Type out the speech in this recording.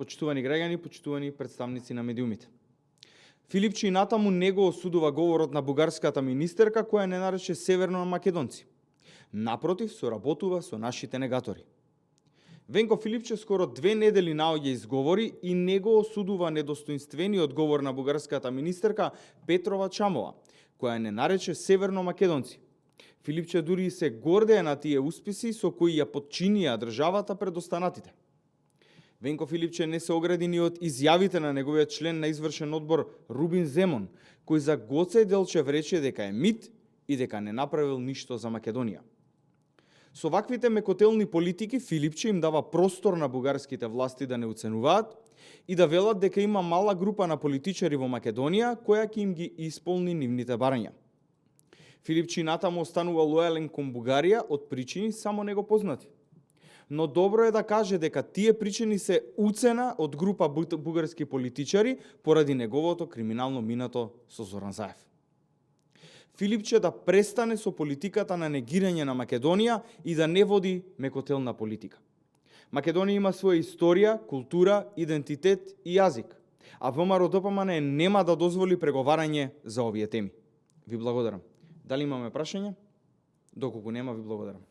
Почитувани граѓани, почитувани представници на медиумите. Филипче и натаму не го осудува говорот на бугарската министерка која не нарече Северно македонци. Напротив, соработува со нашите негатори. Венко Филипче скоро 2 недели наоѓа изговори и не го осудува недостоинствениот говор на бугарската министерка Петрова Чамова, која не нарече Северно македонци. Филипче дури се гордее на тие успеси со кои ја подчинија државата пред останатите. Венко Филипче не се огради ни од изјавите на неговиот член на извршен одбор Рубин Земон, кој за Гоце Делчев рече дека е мит и дека не направил ништо за Македонија. Со ваквите мекотелни политики Филипче им дава простор на бугарските власти да не уценуваат и да велат дека има мала група на политичари во Македонија која ќе им ги исполни нивните барања. Филипче натаму останува лојален кон Бугарија од причини само него познати. Но добро е да каже дека тие причини се уцена од група бугарски политичари поради неговото криминално минато со Зоран Заев. Филипче да престане со политиката на негирање на Македонија и да не води мекотелна политика. Македонија има своја историја, култура, идентитет и јазик, а ВМРО-ДПМН нема да дозволи преговарање за овие теми. Ви благодарам. Дали имаме прашање? Доколку нема, ви благодарам.